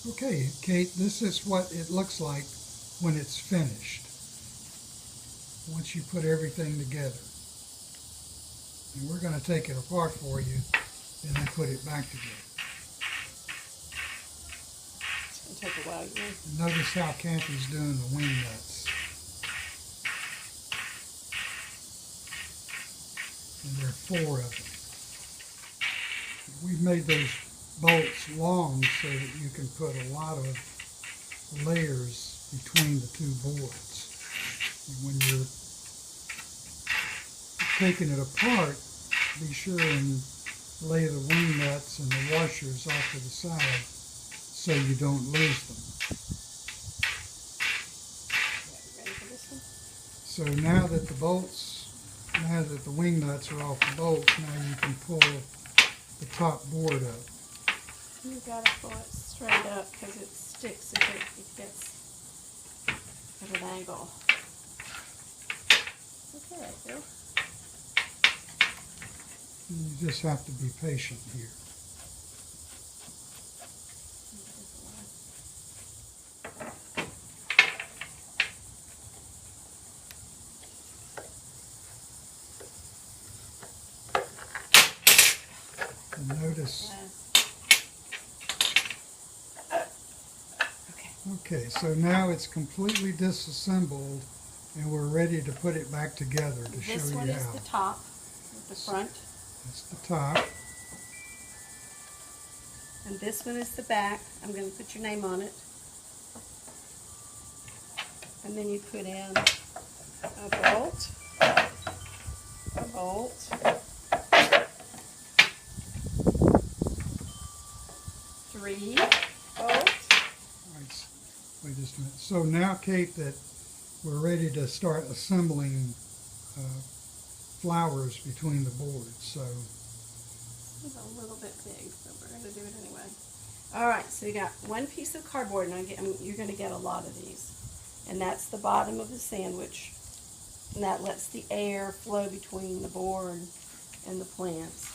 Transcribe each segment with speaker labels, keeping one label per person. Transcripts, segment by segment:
Speaker 1: Okay, Kate, this is what it looks like when it's finished. Once you put everything together. And we're going to take it apart for you and then put it back together.
Speaker 2: It's going to take a while.
Speaker 1: Notice how Kathy's doing the wing nuts. And there are 4 of them. We've made those bolts long so that you can put a lot of layers between the 2 boards. And when you're taking it apart, be sure and lay the wing nuts and the washers off to the side so you don't lose them.
Speaker 2: Ready for this one?
Speaker 1: So now that the wing nuts are off the bolts, now you can pull the top board up.
Speaker 2: You gotta pull it straight up because it sticks if it gets at an angle. Okay, there you go.
Speaker 1: You just have to be patient here. And notice. Okay, so now it's completely disassembled and we're ready to put it back together to show you how.
Speaker 2: This one is the top with the front.
Speaker 1: That's the top.
Speaker 2: And this one is the back. I'm going to put your name on it. And then you put in a bolt, 3 bolts.
Speaker 1: Wait just a minute. So now, Kate, that we're ready to start assembling flowers between the boards. So
Speaker 2: It's a little bit big, but we're going to do it anyway. All right, so you got 1 piece of cardboard, and you're going to get a lot of these. And that's the bottom of the sandwich. And that lets the air flow between the board and the plants.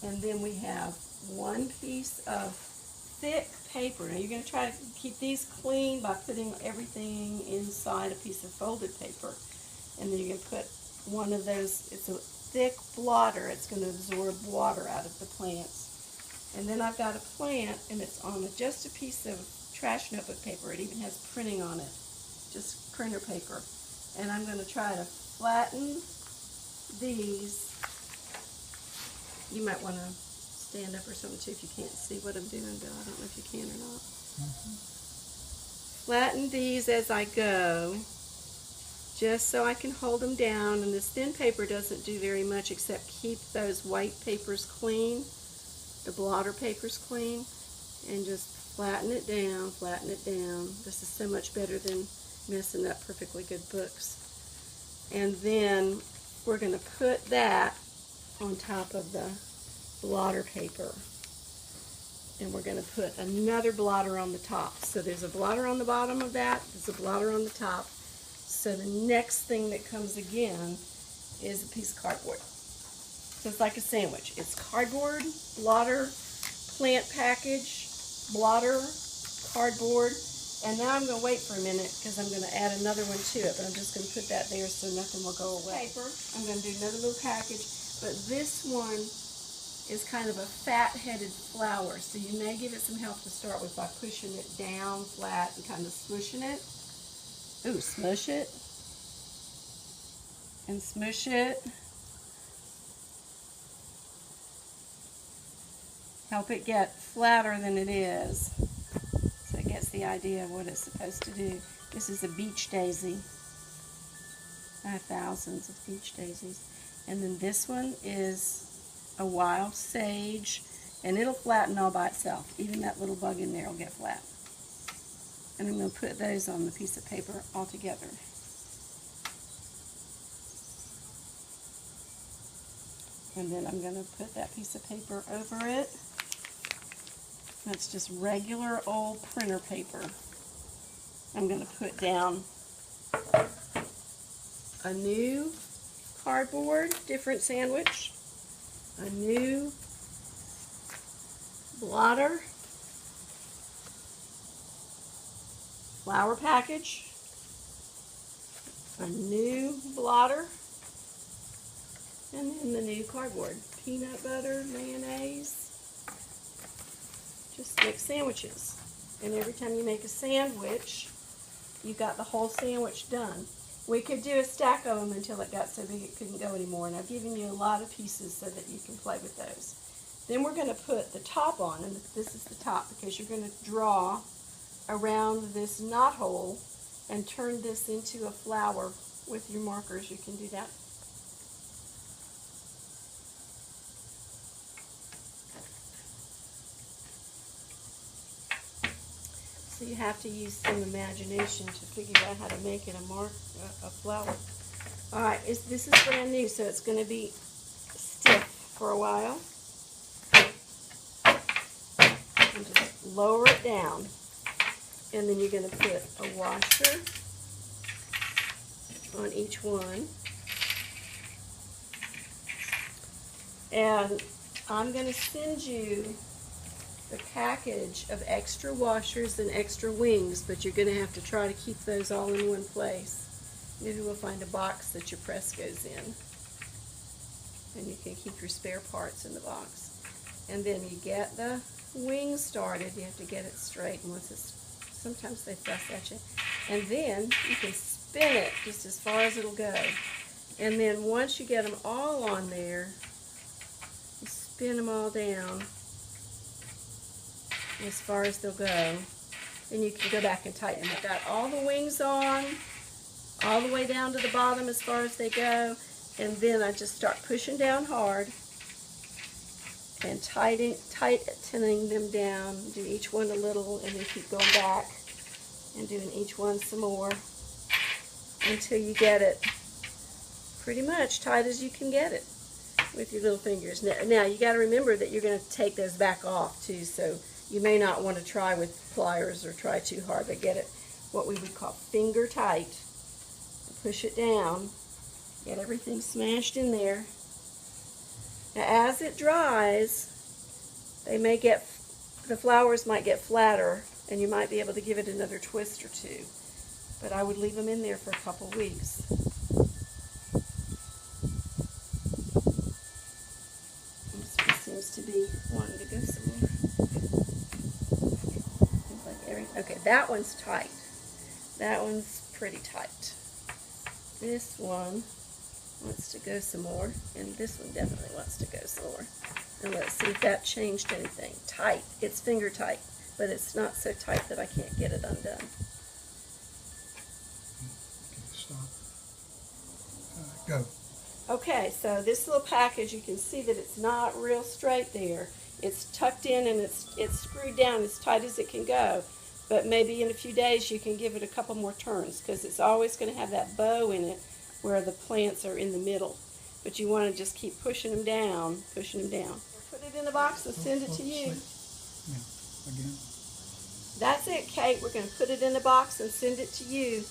Speaker 2: And then we have 1 piece of thick paper. Now you're going to try to keep these clean by putting everything inside a piece of folded paper. And then you're going to put one of those, it's a thick blotter. It's going to absorb water out of the plants. And then I've got a plant, and it's on just a piece of trash notebook paper. It even has printing on it, just printer paper. And I'm going to try to flatten these. You might want to stand up or something too if you can't see what I'm doing, Bill. I don't know if you can or not. Flatten these as I go, just so I can hold them down. And this thin paper doesn't do very much except keep those white papers clean, the blotter papers clean, and just flatten it down, flatten it down. This is so much better than messing up perfectly good books. And then we're going to put that on top of the blotter paper. And we're going to put another blotter on the top. So there's a blotter on the bottom of that, there's a blotter on the top. So the next thing that comes again is a piece of cardboard. So it's like a sandwich. It's cardboard, blotter, plant package, blotter, cardboard. And now I'm going to wait for a minute because I'm going to add another one to it. But I'm just going to put that there so nothing will go away. Paper. I'm going to do another little package. But this one is kind of a fat-headed flower. So you may give it some help to start with by pushing it down flat and kind of smushing it. Ooh, smush it. And smush it. Help it get flatter than it is. So it gets the idea of what it's supposed to do. This is a beach daisy. I have thousands of beach daisies. And then this one is a wild sage, and it'll flatten all by itself. Even that little bug in there will get flat. And I'm going to put those on the piece of paper all together. And then I'm going to put that piece of paper over it. That's just regular old printer paper. I'm going to put down a new cardboard, different sandwich, a new blotter, flower package, a new blotter, and then the new cardboard. Peanut butter, mayonnaise. Just make sandwiches. And every time you make a sandwich, you got the whole sandwich done. We could do a stack of them until it got so big it couldn't go anymore. And I've given you a lot of pieces so that you can play with those. Then we're going to put the top on, and this is the top because you're going to draw around this knot hole and turn this into a flower with your markers. You can do that. So you have to use some imagination to figure out how to make it a flower. All right, this is brand new, so it's going to be stiff for a while. And just lower it down. And then you're going to put a washer on each one. And I'm going to send you the package of extra washers and extra wings, but you're going to have to try to keep those all in one place. Maybe we'll find a box that your press goes in, and you can keep your spare parts in the box. And then you get the wings started. You have to get it straight, and once it's, sometimes they fuss at you. And then you can spin it just as far as it'll go. And then once you get them all on there, you spin them all down as far as they'll go, and you can go back and tighten them. I've got all the wings on, all the way down to the bottom as far as they go, and then I just start pushing down hard and tightening them down. Do each one a little, and then keep going back and doing each one some more until you get it pretty much tight as you can get it with your little fingers. Now you got to remember that you're going to take those back off too, so you may not want to try with pliers or try too hard to get it what we would call finger tight. Push it down, get everything smashed in there. Now as it dries, the flowers might get flatter, and you might be able to give it another twist or two. But I would leave them in there for a couple weeks. This one seems to be wanting to go somewhere. Okay, that one's tight. That one's pretty tight. This one wants to go some more, and this one definitely wants to go some more. And let's see if that changed anything. Tight. It's finger tight, but it's not so tight that I can't get it undone.
Speaker 1: Okay, stop. Go.
Speaker 2: Okay, so this little package, you can see that it's not real straight there. It's tucked in and it's screwed down as tight as it can go. But maybe in a few days you can give it a couple more turns, because it's always going to have that bow in it where the plants are in the middle. But you want to just keep pushing them down, pushing them down. Put it in the box and send it to you.
Speaker 1: Yeah, again.
Speaker 2: That's it, Kate. We're going to put it in the box and send it to you.